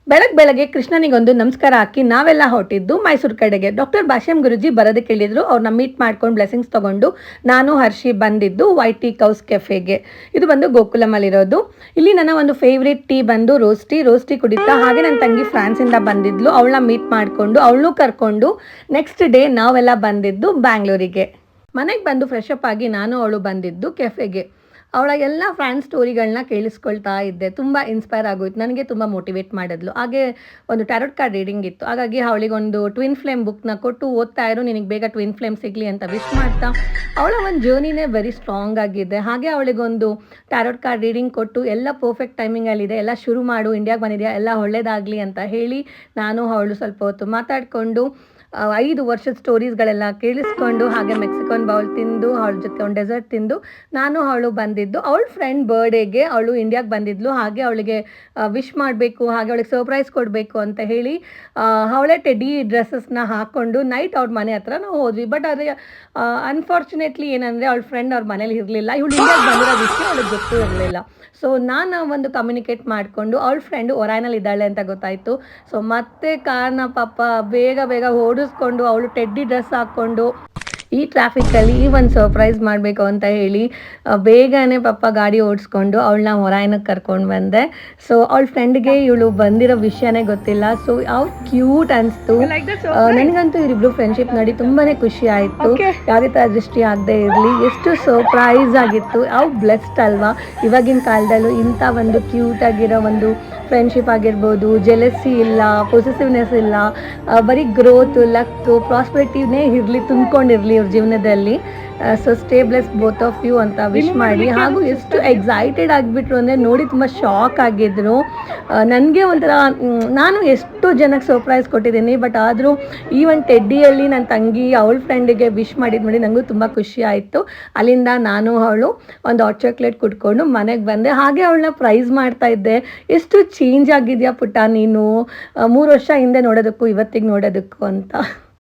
ಬೆಳಗ್ಗೆ ಕೃಷ್ಣನಿಗೊಂದು ನಮಸ್ಕಾರ ಹಾಕಿ ನಾವೆಲ್ಲ ಹೊರಟಿದ್ದು ಮೈಸೂರು ಕಡೆಗೆ. ಡಾಕ್ಟರ್ ಭಾಷ್ಯಂ ಗುರುಜಿ ಬರೋದಕ್ಕೆ ಹೇಳಿದ್ರು. ಅವ್ರನ್ನ ಮೀಟ್ ಮಾಡ್ಕೊಂಡು ಬ್ಲೆಸ್ಸಿಂಗ್ಸ್ ತೊಗೊಂಡು ನಾನು ಹರ್ಷಿ ಬಂದಿದ್ದು ವೈಟ್ ಟೀ ಕೌಸ್ ಕೆಫೆಗೆ. ಇದು ಬಂದು ಗೋಕುಲಮಲ್ಲಿರೋದು. ಇಲ್ಲಿ ನನ್ನ ಒಂದು ಫೇವ್ರೇಟ್ ಟೀ ಬಂದು ರೋಸ್ ಟೀ ಕುಡಿತಾ ಹಾಗೆ ನನ್ನ ತಂಗಿ ಫ್ರಾನ್ಸಿಂದ ಬಂದಿದ್ಲು. ಅವಳನ್ನ ಮೀಟ್ ಮಾಡಿಕೊಂಡು ಅವಳನ್ನೂ ಕರ್ಕೊಂಡು ನೆಕ್ಸ್ಟ್ ಡೇ ನಾವೆಲ್ಲ ಬಂದಿದ್ದು ಬ್ಯಾಂಗ್ಳೂರಿಗೆ. ಮನೆಗೆ ಬಂದು ಫ್ರೆಶ್ ಅಪ್ ಆಗಿ ನಾನು ಅವಳು ಬಂದಿದ್ದು ಕೆಫೆಗೆ. ಅವಳ ಎಲ್ಲ ಫ್ರೆಂಡ್ ಸ್ಟೋರಿಗಳನ್ನ ಕೇಳಿಸ್ಕೊಳ್ತಾ ಇದ್ದೆ. ತುಂಬ ಇನ್ಸ್ಪೈರ್ ಆಗೋಯ್ತು, ನನಗೆ ತುಂಬ ಮೋಟಿವೇಟ್ ಮಾಡಿದ್ಲು. ಹಾಗೆ ಒಂದು ಟ್ಯಾರೋಟ್ ಕಾರ್ಡ್ ರೀಡಿಂಗ್ ಇತ್ತು, ಹಾಗಾಗಿ ಅವಳಿಗೊಂದು ಟ್ವಿನ್ ಫ್ಲೇಮ್ ಬುಕ್ನ ಕೊಟ್ಟು ಓದ್ತಾ ಇರು, ನಿನಗೆ ಬೇಗ ಟ್ವಿನ್ ಫ್ಲೇಮ್ ಸಿಗಲಿ ಅಂತ ವಿಶ್ ಮಾಡ್ತಾ. ಅವಳ ಒಂದು ಜರ್ನಿನೇ ವೆರಿ ಸ್ಟ್ರಾಂಗ್ ಆಗಿದೆ. ಹಾಗೆ ಅವಳಿಗೊಂದು ಟ್ಯಾರೋಟ್ ಕಾರ್ಡ್ ರೀಡಿಂಗ್ ಕೊಟ್ಟು ಎಲ್ಲ ಪರ್ಫೆಕ್ಟ್ ಟೈಮಿಂಗಲ್ಲಿದೆ, ಎಲ್ಲ ಶುರು ಮಾಡು, ಇಂಡಿಯಾಗೆ ಬಂದಿದೆಯಾ, ಎಲ್ಲ ಒಳ್ಳೇದಾಗಲಿ ಅಂತ ಹೇಳಿ ನಾನು ಅವಳು ಸ್ವಲ್ಪ ಹೊತ್ತು ಮಾತಾಡಿಕೊಂಡು 5 ವರ್ಷದ ಸ್ಟೋರೀಸ್ಗಳೆಲ್ಲ ಕೇಳಿಸ್ಕೊಂಡು ಹಾಗೆ ಮೆಕ್ಸಿಕನ್ ಬೌಲ್ ತಿಂದು ಅವಳ ಜೊತೆ ಒಂದು ಡೆಸರ್ಟ್ ತಿಂದು ನಾನು ಅವಳು ಬಂದಿದ್ದು. ಅವಳ ಫ್ರೆಂಡ್ ಬರ್ಡೇಗೆ ಅವಳು ಇಂಡಿಯಾಗೆ ಬಂದಿದ್ಲು. ಹಾಗೆ ಅವಳಿಗೆ ವಿಶ್ ಮಾಡಬೇಕು, ಹಾಗೆ ಅವಳಿಗೆ ಸರ್ಪ್ರೈಸ್ ಕೊಡಬೇಕು ಅಂತ ಹೇಳಿ ಅವಳೇ ಟೆಡಿ ಡ್ರೆಸ್ಸಸ್ನ ಹಾಕ್ಕೊಂಡು ನೈಟ್ ಅವ್ರ ಮನೆ ಹತ್ರ ನಾವು ಹೋದ್ವಿ. ಬಟ್ ಆದರೆ ಅನ್ಫಾರ್ಚುನೇಟ್ಲಿ ಏನಂದರೆ ಅವಳ ಫ್ರೆಂಡ್ ಅವ್ರ ಮನೇಲಿ ಇರಲಿಲ್ಲ. ಇವಳು ಇಂಡಿಯಾಗೆ ಬಂದಿರೋ ವಿಷಯ ಅವಳಿಗೆ ಗೊತ್ತೂ ಇರಲಿಲ್ಲ. ಸೊ ನಾನು ಒಂದು ಕಮ್ಯುನಿಕೇಟ್ ಮಾಡಿಕೊಂಡು ಅವಳ ಫ್ರೆಂಡು ಒರಾಯ್ನಲ್ಲಿ ಇದ್ದಾಳೆ ಅಂತ ಗೊತ್ತಾಯಿತು. ಸೊ ಮತ್ತೆ ಕಾರ್ನ ಪಾಪ ಬೇಗ ಓಡಿಸ್ಕೊಂಡು ಅವಳು ಟೆಡ್ಡಿ ಡ್ರೆಸ್ ಹಾಕ್ಕೊಂಡು ಈ ಟ್ರಾಫಿಕಲ್ಲಿ ಈ ಒಂದು ಸರ್ಪ್ರೈಸ್ ಮಾಡಬೇಕು ಅಂತ ಹೇಳಿ ಬೇಗನೆ ಪಾಪ ಗಾಡಿ ಓಡಿಸ್ಕೊಂಡು ಅವಳನ್ನ ಹೊರಾಯನಕ್ಕೆ ಕರ್ಕೊಂಡು ಬಂದೆ. ಸೊ ಅವಳ ಫ್ರೆಂಡ್ಗೆ ಇವಳು ಬಂದಿರೋ ವಿಷಯನೇ ಗೊತ್ತಿಲ್ಲ. ಸೊ ಅವ್ರು ಕ್ಯೂಟ್ ಅನಿಸ್ತು. ನನಗಂತೂ ಇವರಿಬ್ರು ಫ್ರೆಂಡ್ಶಿಪ್ ನೋಡಿ ತುಂಬಾ ಖುಷಿ ಆಯಿತು. ಯಾವುದೇ ಥರ ದೃಷ್ಟಿ ಆಗದೆ ಇರಲಿ, ಎಷ್ಟು ಸರ್ಪ್ರೈಸ್ ಆಗಿತ್ತು. ಅವು ಬ್ಲೆಸ್ಡ್ ಅಲ್ವಾ. ಇವಾಗಿನ ಕಾಲದಲ್ಲೂ ಇಂಥ ಒಂದು ಕ್ಯೂಟಾಗಿರೋ ಒಂದು ಫ್ರೆಂಡ್ಶಿಪ್ ಆಗಿರ್ಬೋದು, ಜೆಲಸಿ ಇಲ್ಲ, ಪೊಸೆಸಿವ್ನೆಸ್ ಇಲ್ಲ, ಬರೀ ಗ್ರೋತು, ಲಕ್ಕು, ಪ್ರಾಸ್ಪರಿಟಿನೇ ಇರಲಿ, ತುಂಬ್ಕೊಂಡಿರಲಿ ಇವ್ರ ಜೀವನದಲ್ಲಿ. So stay bless both of you ಅಂತ ವಿಶ್ ಮಾಡಿ. ಹಾಗೂ ಎಷ್ಟು ಎಕ್ಸೈಟೆಡ್ ಆಗಿಬಿಟ್ರು ಅಂದರೆ ನೋಡಿ ತುಂಬ ಶಾಕ್ ಆಗಿದ್ರು. ನನಗೆ ಒಂಥರ ನಾನು ಎಷ್ಟು ಜನಕ್ಕೆ ಸರ್ಪ್ರೈಸ್ ಕೊಟ್ಟಿದ್ದೀನಿ, ಬಟ್ ಆದರೂ ಈ ಒಂದು ಟೆಡ್ಡಿಯಲ್ಲಿ ನನ್ನ ತಂಗಿ ಅವಳ ಫ್ರೆಂಡಿಗೆ ವಿಶ್ ಮಾಡಿದ್ದು ನೋಡಿ ನನಗೂ ತುಂಬ ಖುಷಿ ಆಯಿತು. ಅಲ್ಲಿಂದ ನಾನು ಅವಳು ಒಂದು ಹಾಟ್ ಚಾಕ್ಲೇಟ್ ಕುಡ್ಕೊಂಡು ಮನೆಗೆ ಬಂದೆ. ಹಾಗೆ ಅವಳನ್ನ ಪ್ರೈಸ್ ಮಾಡ್ತಾ ಇದ್ದೆ. ಎಷ್ಟು ಚೇಂಜ್ ಆಗಿದೆಯಾ ಪುಟ್ಟ ನೀನು, 3 ವರ್ಷ ಹಿಂದೆ ನೋಡೋದಕ್ಕೂ ಇವತ್ತಿಗೆ ನೋಡೋದಕ್ಕೂ ಅಂತ.